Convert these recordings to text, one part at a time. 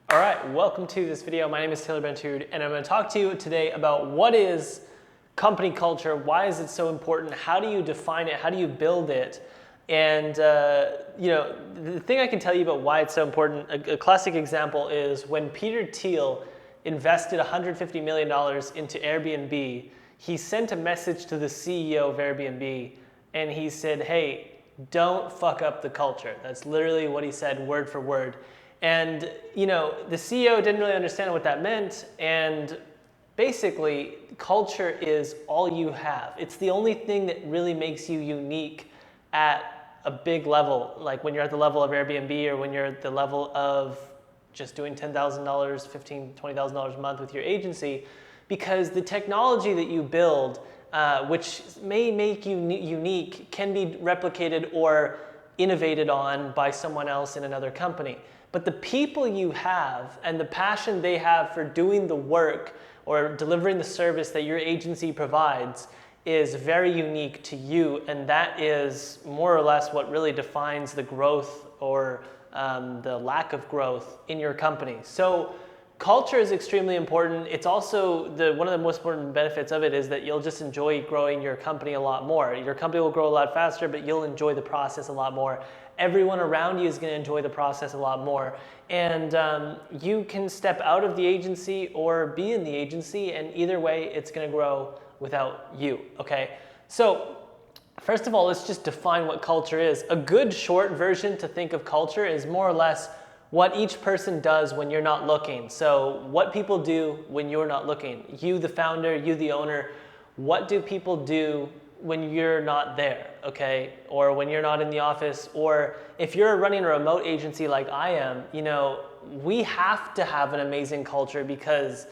All right, welcome to this video. My name is Taylor Bentud, and I'm going to talk to you today about what is company culture, why is it so important, how do you define it, how do you build it, and the thing I can tell you about why it's so important, a classic example is when Peter Thiel invested $150 million into Airbnb, he sent a message to the CEO of Airbnb, and he said, hey, don't fuck up the culture. That's literally what he said, word for word. And the CEO didn't really understand what that meant, and basically culture is all you have. It's the only thing that really makes you unique at a big level, like when you're at the level of Airbnb or when you're at the level of just doing $10,000, $15,000, $20,000 a month with your agency, because the technology that you build, which may make you unique, can be replicated or innovated on by someone else in another company. But the people you have and the passion they have for doing the work or delivering the service that your agency provides is very unique to you, and that is more or less what really defines the growth or the lack of growth in your company. So culture is extremely important. It's also one of the most important benefits of it is that you'll just enjoy growing your company a lot more. Your company will grow a lot faster, but you'll enjoy the process a lot more. Everyone around you is going to enjoy the process a lot more. And you can step out of the agency or be in the agency, and either way, it's going to grow without you, okay? So first of all, let's just define what culture is. A good short version to think of culture is more or less what each person does when you're not looking. So what people do when you're not looking. You, the founder, you, the owner, what do people do when you're not there, okay? Or when you're not in the office, or if you're running a remote agency like I am, we have to have an amazing culture because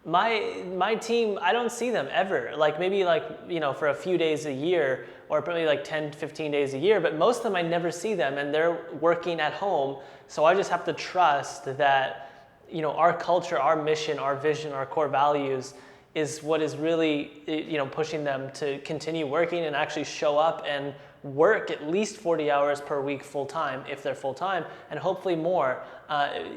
my team, I don't see them ever. Like maybe for a few days a year, or probably like 10 to 15 days a year, but most of them I never see them, and they're working at home. So I just have to trust that, our culture, our mission, our vision, our core values is what is really, pushing them to continue working and actually show up and work at least 40 hours per week full time, if they're full time, and hopefully more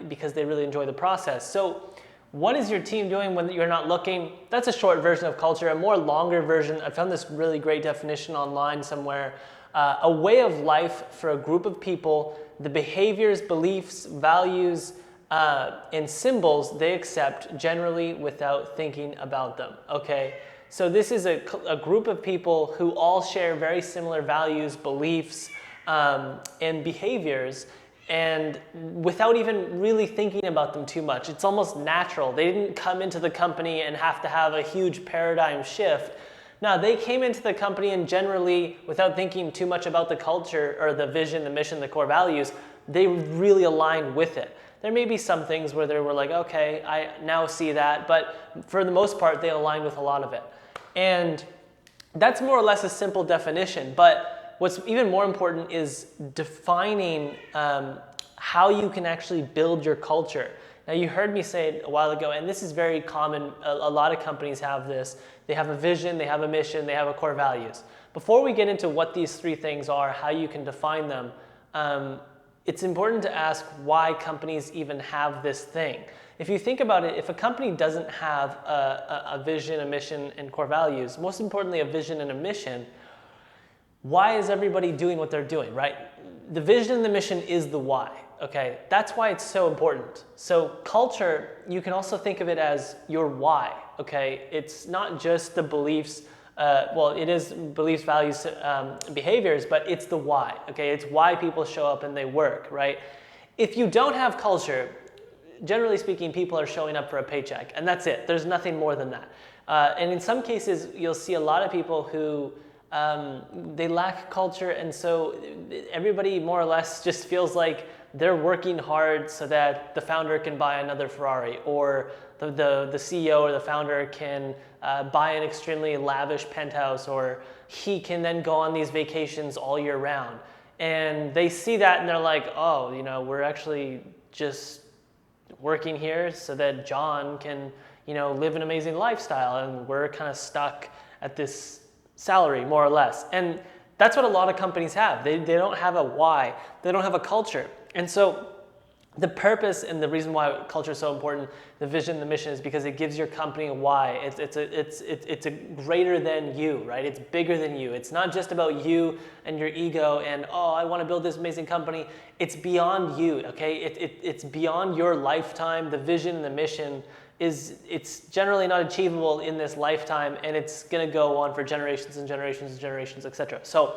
because they really enjoy the process. So what is your team doing when you're not looking? That's a short version of culture. A more longer version, I found this really great definition online somewhere. A way of life for a group of people, the behaviors, beliefs, values, and symbols they accept generally without thinking about them, okay? So this is a group of people who all share very similar values, beliefs, and behaviors, and without even really thinking about them too much. It's almost natural. They didn't come into the company and have to have a huge paradigm shift. Now, they came into the company and generally, without thinking too much about the culture or the vision, the mission, the core values, they really aligned with it. There may be some things where they were like, okay, I now see that, but for the most part, they aligned with a lot of it. And that's more or less a simple definition, but what's even more important is defining how you can actually build your culture. Now, you heard me say it a while ago, and this is very common. A lot of companies have this. They have a vision, they have a mission, they have a core values. Before we get into what these three things are, how you can define them, it's important to ask why companies even have this thing. If you think about it, if a company doesn't have a vision, a mission, and core values, most importantly, a vision and a mission, why is everybody doing what they're doing, right? The vision and the mission is the why, okay? That's why it's so important. So culture, you can also think of it as your why, okay? It's not just the beliefs, it is beliefs, values, behaviors, but it's the why, okay? It's why people show up and they work, right? If you don't have culture, generally speaking, people are showing up for a paycheck, and that's it. There's nothing more than that. And in some cases, you'll see a lot of people who they lack culture, and so everybody more or less just feels like they're working hard so that the founder can buy another Ferrari, or the CEO or the founder can buy an extremely lavish penthouse, or he can then go on these vacations all year round. And they see that and they're like, oh, we're actually just working here so that John can, live an amazing lifestyle, and we're kind of stuck at this salary, more or less. And that's what a lot of companies have. They don't have a why. They don't have a culture. And so the purpose and the reason why culture is so important, the vision, the mission, is because it gives your company a why. It's a greater than you, right? It's bigger than you. It's not just about you and your ego and, oh, I want to build this amazing company. It's beyond you, okay? It's beyond your lifetime. The vision and the mission it's generally not achievable in this lifetime, and it's going to go on for generations and generations and generations, etc. So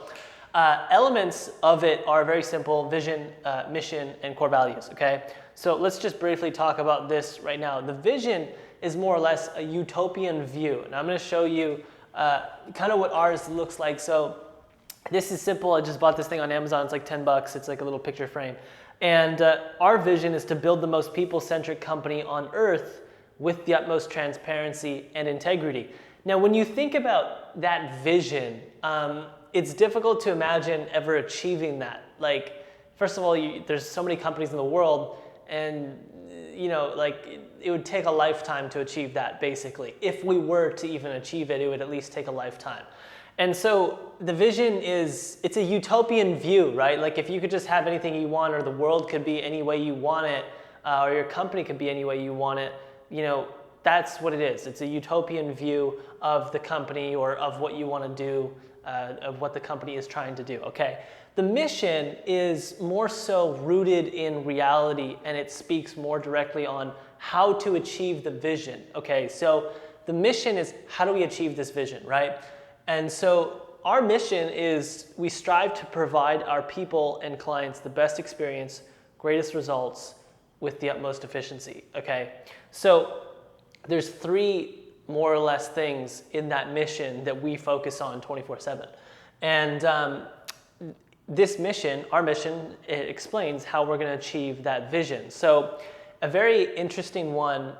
elements of it are very simple: vision, mission, and core values, okay? So let's just briefly talk about this right now. The vision is more or less a utopian view, and I'm going to show you kind of what ours looks like. So this is simple. I just bought this thing on Amazon. It's like $10. It's like a little picture frame. And our vision is to build the most people-centric company on earth with the utmost transparency and integrity. Now, when you think about that vision, it's difficult to imagine ever achieving that. Like, first of all, there's so many companies in the world, and like it would take a lifetime to achieve that, basically. If we were to even achieve it, it would at least take a lifetime. And so the vision it's a utopian view, right? Like if you could just have anything you want, or the world could be any way you want it, or your company could be any way you want it, that's what it is. It's a utopian view of the company, or of what you want to do, of what the company is trying to do, okay? The mission is more so rooted in reality, and it speaks more directly on how to achieve the vision, okay? So the mission is, how do we achieve this vision, right? And so our mission is, we strive to provide our people and clients the best experience, greatest results, with the utmost efficiency, okay? So there's three more or less things in that mission that we focus on 24/7. And this mission, our mission, it explains how we're gonna achieve that vision. So a very interesting one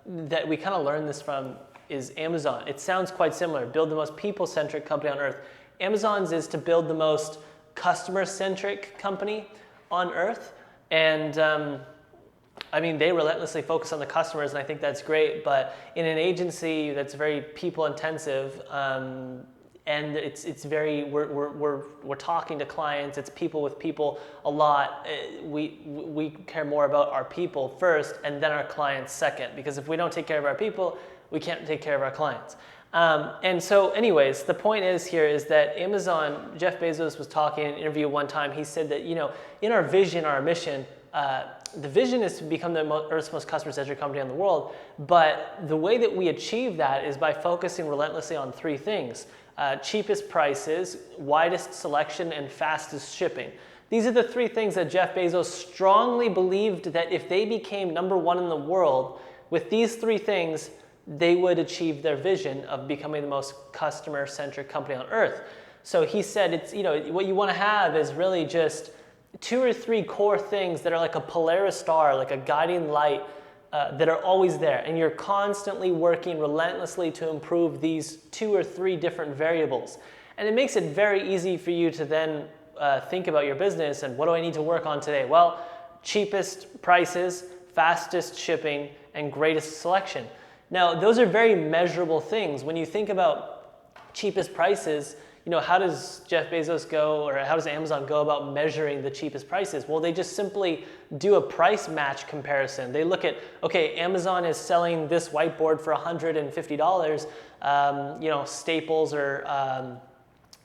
that we kind of learned this from is Amazon. It sounds quite similar. Build the most people-centric company on earth. Amazon's is to build the most customer-centric company on earth. And I mean, they relentlessly focus on the customers, and I think that's great. But in an agency that's very people-intensive, and it's very, we're talking to clients. It's people with people a lot. We care more about our people first, and then our clients second. Because if we don't take care of our people, we can't take care of our clients. And so anyways, the point is that Amazon, Jeff Bezos was talking in an interview one time. He said that, in our vision, our mission, the vision is to become the Earth's most customer-centric company in the world. But the way that we achieve that is by focusing relentlessly on three things: cheapest prices, widest selection, and fastest shipping. These are the three things that Jeff Bezos strongly believed that if they became #1 in the world with these three things, they would achieve their vision of becoming the most customer-centric company on earth. So he said, it's, what you want to have is really just 2 or 3 core things that are like a Polaris Star, like a guiding light, that are always there. And you're constantly working relentlessly to improve these 2 or 3 different variables. And it makes it very easy for you to then think about your business and, what do I need to work on today? Well, cheapest prices, fastest shipping, and greatest selection. Now, those are very measurable things. When you think about cheapest prices, how does Jeff Bezos go, or how does Amazon go about measuring the cheapest prices? Well, they just simply do a price match comparison. They look at, okay, Amazon is selling this whiteboard for $150. Staples or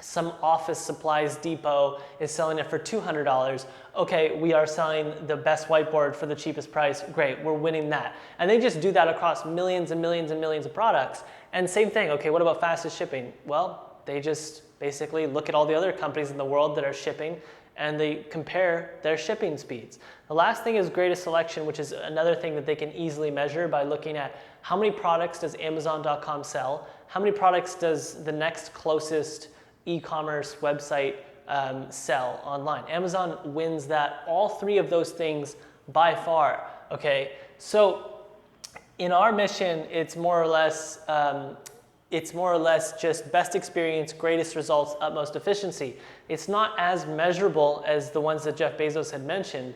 some office supplies depot is selling it for $200. Okay, we are selling the best whiteboard for the cheapest price. Great, we're winning that. And they just do that across millions and millions and millions of products. And same thing, okay, what about fastest shipping? Well, they just basically look at all the other companies in the world that are shipping, and they compare their shipping speeds. The last thing is greatest selection, which is another thing that they can easily measure by looking at how many products does Amazon.com sell, how many products does the next closest e-commerce website sell online. Amazon wins that, all 3 of those things by far, okay? So in our mission, it's more or less just best experience, greatest results, utmost efficiency. It's not as measurable as the ones that Jeff Bezos had mentioned,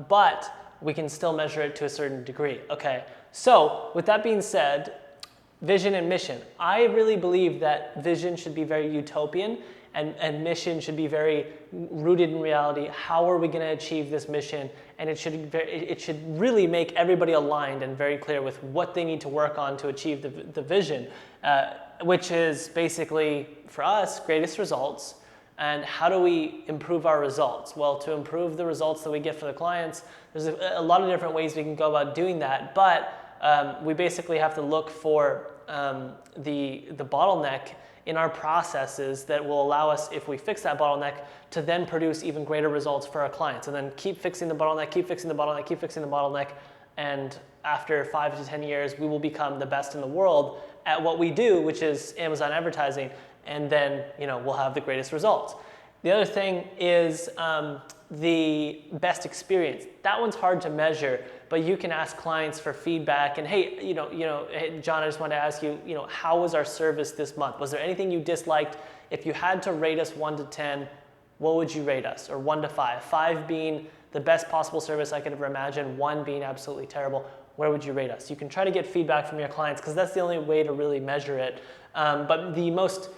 but we can still measure it to a certain degree, okay? So with that being said, vision and mission. I really believe that vision should be very utopian, and mission should be very rooted in reality. How are we going to achieve this mission? And it should really make everybody aligned and very clear with what they need to work on to achieve the vision, which is basically, for us, greatest results. And how do we improve our results? Well, to improve the results that we get for the clients, there's a lot of different ways we can go about doing that. But we basically have to look for the bottleneck in our processes that will allow us, if we fix that bottleneck, to then produce even greater results for our clients. And then keep fixing the bottleneck, keep fixing the bottleneck, keep fixing the bottleneck. And after 5 to 10 years, we will become the best in the world at what we do, which is Amazon advertising. And then, we'll have the greatest results. The other thing is the best experience. That one's hard to measure, but you can ask clients for feedback. And hey, hey, John, I just wanted to ask you, how was our service this month? Was there anything you disliked? If you had to rate us 1 to 10, what would you rate us? Or 1 to 5? 5 being the best possible service I could ever imagine, 1 being absolutely terrible. Where would you rate us? You can try to get feedback from your clients because that's the only way to really measure it. But the most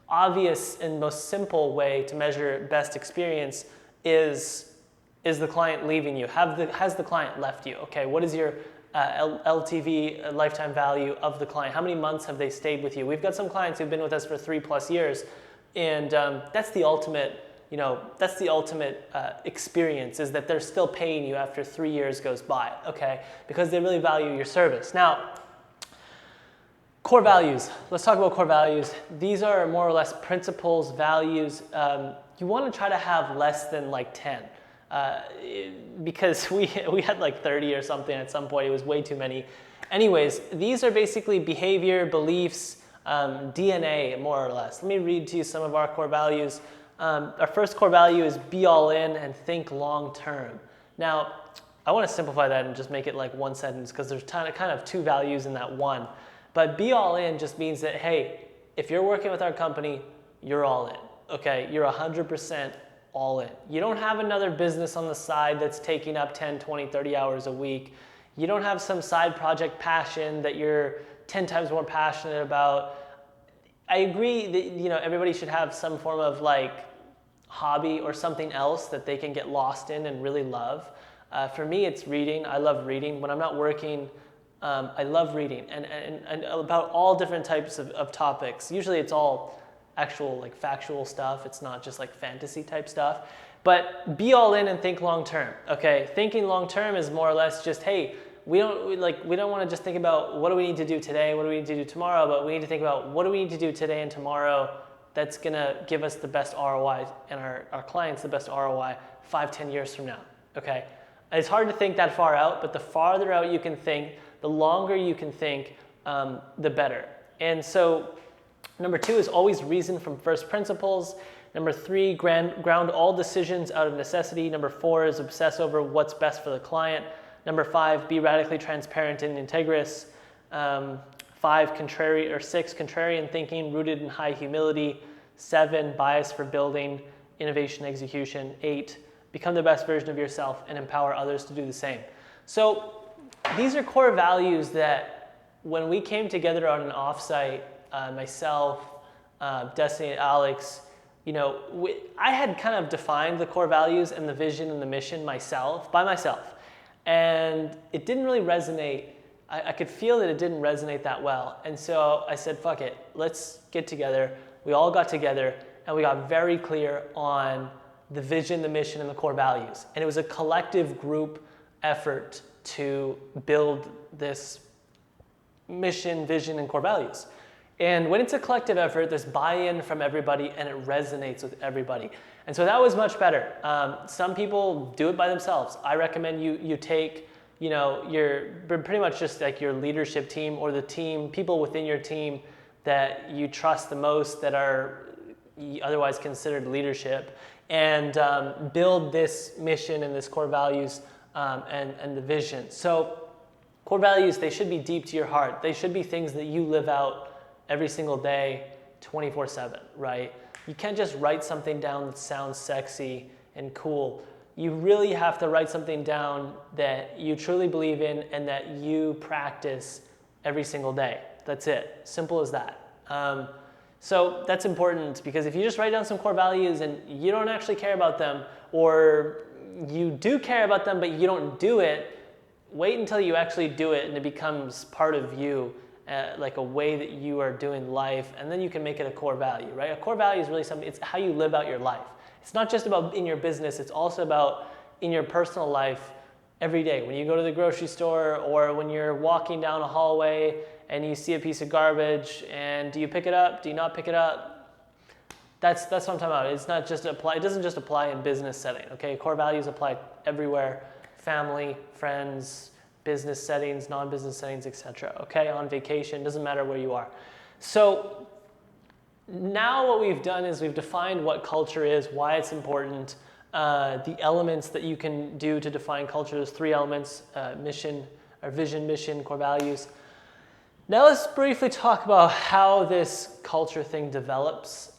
obvious and most simple way to measure best experience is the client leaving you? Has the client left you? Okay, what is your LTV, lifetime value of the client? How many months have they stayed with you? We've got some clients who've been with us for 3+ years, and that's the ultimate, experience, is that they're still paying you after 3 years goes by, okay? Because they really value your service. Now, core values. Let's talk about core values. These are more or less principles, values. You want to try to have less than like 10. Because we had like 30 or something at some point. It was way too many. Anyways, these are basically behavior, beliefs, DNA, more or less. Let me read to you some of our core values. Our first core value is be all in and think long term. Now, I want to simplify that and just make it like one sentence because there's kind of 2 values in that one. But be all in just means that, hey, if you're working with our company, you're all in, okay? You're 100% all in. You don't have another business on the side that's taking up 10, 20, 30 hours a week. You don't have some side project passion that you're 10 times more passionate about. I agree that, everybody should have some form of like hobby or something else that they can get lost in and really love. For me, it's reading. I love reading. When I'm not working, I love reading and about all different types of topics. Usually it's all actual like factual stuff. It's not just like fantasy type stuff. But be all in and think long term. Okay, thinking long term is more or less just, hey, we don't want to just think about what do we need to do today, what do we need to do tomorrow, but we need to think about what do we need to do today and tomorrow that's gonna give us the best ROI and our clients the best ROI 5-10 years from now. Okay, it's hard to think that far out, but the farther out you can think, the longer you can think, the better. And so number 2 is always reason from first principles. Number 3, ground all decisions out of necessity. Number 4 is obsess over what's best for the client. Number 5, be radically transparent and integrous. 6, contrarian thinking rooted in high humility. 7, bias for building, innovation, execution. 8, become the best version of yourself and empower others to do the same. So these are core values that when we came together on an offsite, myself, Destiny and Alex, I had kind of defined the core values and the vision and the mission by myself. And it didn't really resonate. I could feel that it didn't resonate that well. And so I said, fuck it, let's get together. We all got together and we got very clear on the vision, the mission, and the core values. And it was a collective group effort to build this mission, vision, and core values. And when it's a collective effort, there's buy-in from everybody and it resonates with everybody. And so that was much better. Some people do it by themselves. I recommend you take, your pretty much just like your leadership team or the team, people within your team that you trust the most that are otherwise considered leadership, and build this mission and this core values and the vision. So core values, they should be deep to your heart. They should be things that you live out every single day, 24/7, right? You can't just write something down that sounds sexy and cool. You really have to write something down that you truly believe in and that you practice every single day. That's it. Simple as that. So that's important, because if you just write down some core values and you don't actually care about them, or you do care about them but you don't do it, wait until you actually do it and it becomes part of you, like a way that you are doing life, and then you can make it a core value, right? A core value is really something, it's how you live out your life. It's not just about in your business, it's also about in your personal life every day. When you go to the grocery store, or when you're walking down a hallway and you see a piece of garbage, and do you pick it up? Do you not pick it up? That's what I'm talking about. It's not just apply. It doesn't just apply in business setting. Okay, core values apply everywhere: family, friends, business settings, non-business settings, etc. Okay, on vacation, doesn't matter where you are. So now what we've done is we've defined what culture is, why it's important, the elements that you can do to define culture. There's 3 elements: mission, or vision, mission, core values. Now let's briefly talk about how this culture thing develops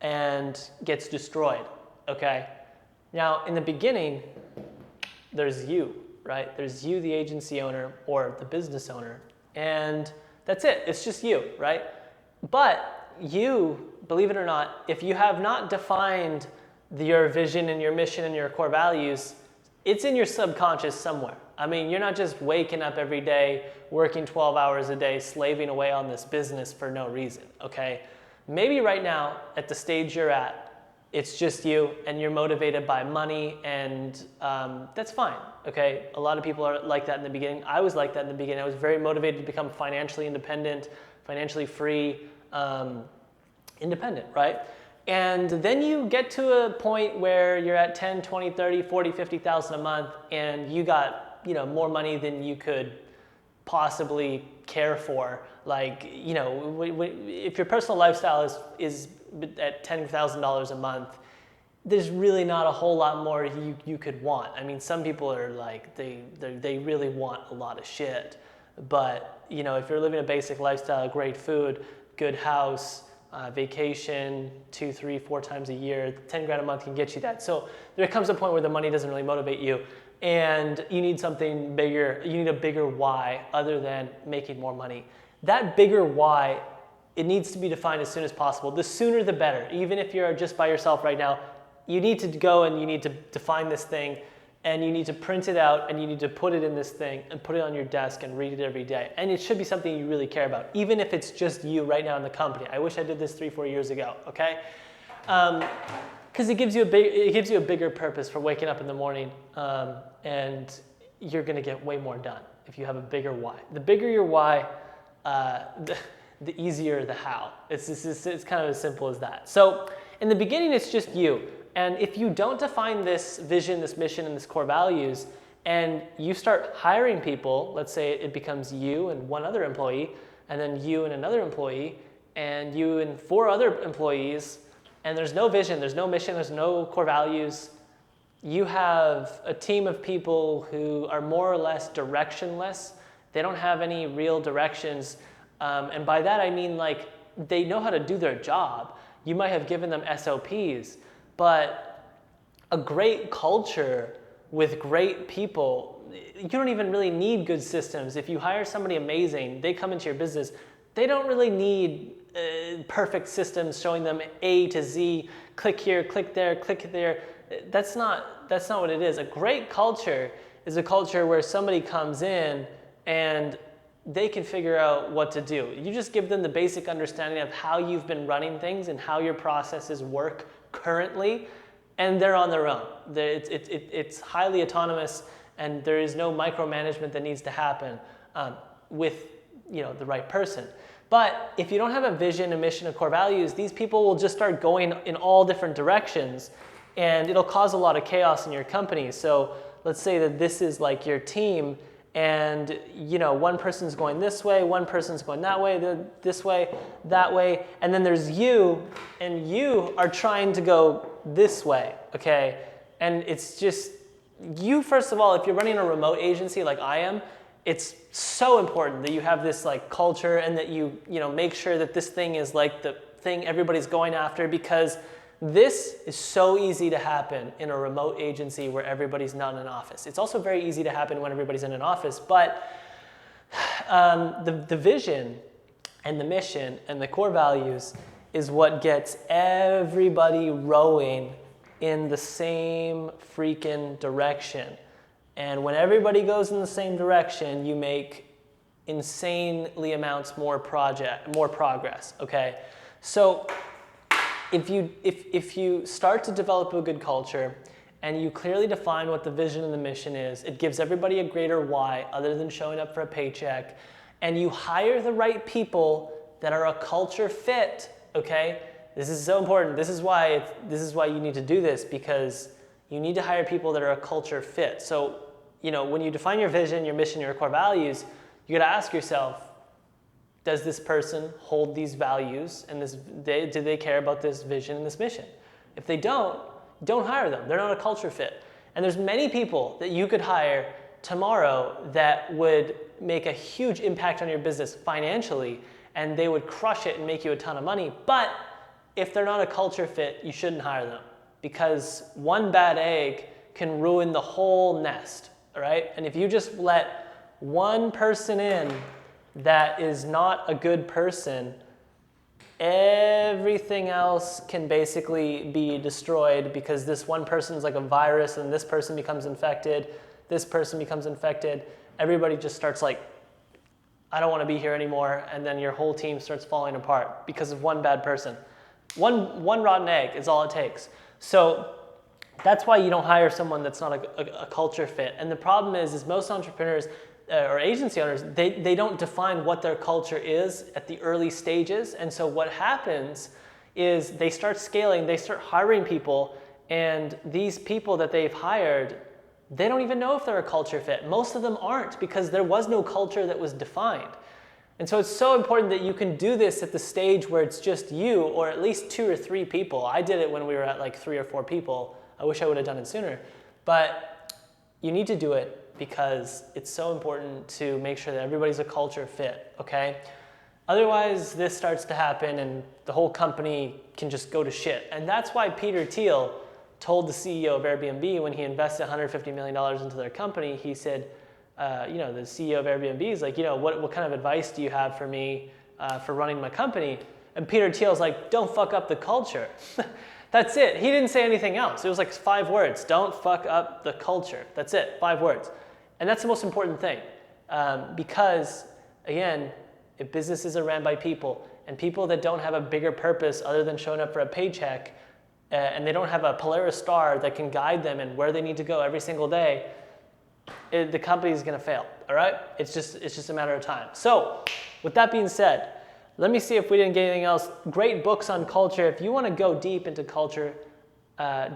and gets destroyed, okay? Now, in the beginning, there's you, right? There's you, the agency owner or the business owner, and that's it. It's just you, right? But you, believe it or not, if you have not defined your vision and your mission and your core values, it's in your subconscious somewhere. I mean, you're not just waking up every day, working 12 hours a day, slaving away on this business for no reason, okay? Maybe right now, at the stage you're at, it's just you and you're motivated by money, and that's fine, okay? A lot of people are like that in the beginning. I was like that in the beginning. I was very motivated to become financially independent, financially free, independent, right? And then you get to a point where you're at 10, 20, 30, 40, 50,000 a month, and you got, more money than you could possibly care for. Like, if your personal lifestyle is at $10,000 a month, there's really not a whole lot more you could want. I mean, some people are like, they really want a lot of shit. But, if you're living a basic lifestyle, great food, good house, vacation 2, 3, 4 times a year, 10 grand a month can get you that. So there comes a point where the money doesn't really motivate you, and you need something bigger. You need a bigger why other than making more money. That bigger why, it needs to be defined as soon as possible. The sooner the better. Even if you're just by yourself right now, you need to go and you need to define this thing, and you need to print it out, and you need to put it in this thing and put it on your desk and read it every day. And it should be something you really care about, even if it's just you right now in the company. I wish I did this 3, 4 years ago, okay? Because it gives you a bigger purpose for waking up in the morning, and you're gonna get way more done if you have a bigger why. The bigger your why, the easier the how. It's kind of as simple as that. So in the beginning, it's just you. And if you don't define this vision, this mission, and this core values, and you start hiring people, let's say it becomes you and 1 other employee, and then you and another employee, and you and 4 other employees, and there's no vision, there's no mission, there's no core values, you have a team of people who are more or less directionless. They don't have any real directions. And by that I mean, like, they know how to do their job. You might have given them SOPs, but a great culture with great people, you don't even really need good systems. If you hire somebody amazing, they come into your business, they don't really need perfect systems showing them A to Z, click here, click there, click there. That's not what it is. A great culture is a culture where somebody comes in and they can figure out what to do. You just give them the basic understanding of how you've been running things and how your processes work currently, and they're on their own. It's highly autonomous, and there is no micromanagement that needs to happen with the right person. But if you don't have a vision, a mission, and core values, these people will just start going in all different directions, and it'll cause a lot of chaos in your company. So let's say that this is like your team, and one person's going this way, one person's going that way, this way, that way, and then there's you, and you are trying to go this way, okay? And it's just, you, first of all, if you're running a remote agency like I am, it's so important that you have this like culture, and that you make sure that this thing is like the thing everybody's going after, because this is so easy to happen in a remote agency where everybody's not in an office. It's also very easy to happen when everybody's in an office, but the vision And the mission and the core values is what gets everybody rowing in the same freaking direction. And when everybody goes in the same direction, you make insanely amounts more progress, okay? So if you start to develop a good culture and you clearly define what the vision and the mission is, it gives everybody a greater why other than showing up for a paycheck, and you hire the right people that are a culture fit, okay? This is so important. This is why you need to do this, because you need to hire people that are a culture fit. So, when you define your vision, your mission, your core values, you got to ask yourself, does this person hold these values and do they care about this vision and this mission? If they don't hire them. They're not a culture fit. And there's many people that you could hire tomorrow that would make a huge impact on your business financially, and they would crush it and make you a ton of money. But if they're not a culture fit, you shouldn't hire them, because one bad egg can ruin the whole nest, all right? And if you just let one person in that is not a good person, everything else can basically be destroyed, because this one person is like a virus, and this person becomes infected, this person becomes infected. Everybody just starts like, I don't want to be here anymore, and then your whole team starts falling apart because of one bad person. One rotten egg is all it takes. So that's why you don't hire someone that's not a culture fit. And the problem is most entrepreneurs or agency owners, they don't define what their culture is at the early stages. And so what happens is they start scaling, they start hiring people, and these people that they've hired, they don't even know if they're a culture fit. Most of them aren't, because there was no culture that was defined. And so it's so important that you can do this at the stage where it's just you, or at least 2 or 3 people. I did it when we were at like 3 or 4 people. I wish I would have done it sooner. But you need to do it because it's so important to make sure that everybody's a culture fit, okay? Otherwise, this starts to happen and the whole company can just go to shit. And that's why Peter Thiel told the CEO of AirBNB, when he invested $150 million into their company, he said, the CEO of AirBNB is like, what kind of advice do you have for me for running my company? And Peter Thiel's like, don't fuck up the culture. That's it. He didn't say anything else. It was like 5 words. Don't fuck up the culture. That's it. 5 words. And that's the most important thing. Because, again, if businesses are ran by people, and people that don't have a bigger purpose other than showing up for a paycheck, and they don't have a Polaris Star that can guide them in where they need to go every single day, the company is going to fail, all right? It's just a matter of time. So, with that being said, let me see if we didn't get anything else. Great books on culture. If you want to go deep into culture,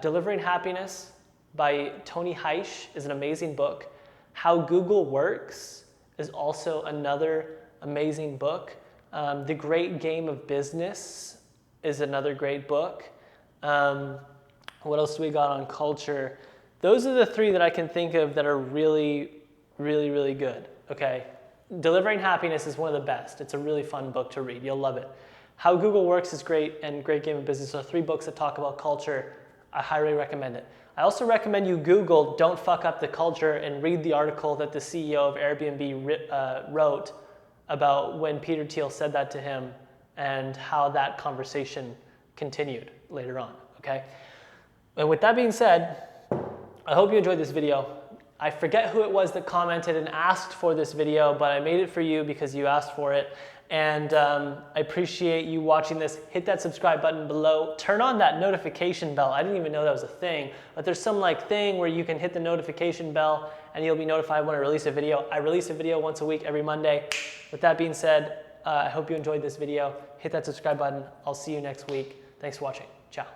Delivering Happiness by Tony Heisch is an amazing book. How Google Works is also another amazing book. The Great Game of Business is another great book. What else do we got on culture? Those are the 3 that I can think of that are really, really, really good, okay? Delivering Happiness is one of the best. It's a really fun book to read. You'll love it. How Google Works is great, and Great Game of Business are 3 books that talk about culture. I highly recommend it. I also recommend you Google Don't Fuck Up the Culture and read the article that the CEO of AirBNB wrote about when Peter Thiel said that to him and how that conversation continued later on, okay? And with that being said, I hope you enjoyed this video. I forget who it was that commented and asked for this video, but I made it for you because you asked for it. And I appreciate you watching this. Hit that subscribe button below. Turn on that notification bell. I didn't even know that was a thing, but there's some thing where you can hit the notification bell and you'll be notified when I release a video. I release a video once a week, every Monday. With that being said, I hope you enjoyed this video. Hit that subscribe button. I'll see you next week. Thanks for watching. Ciao.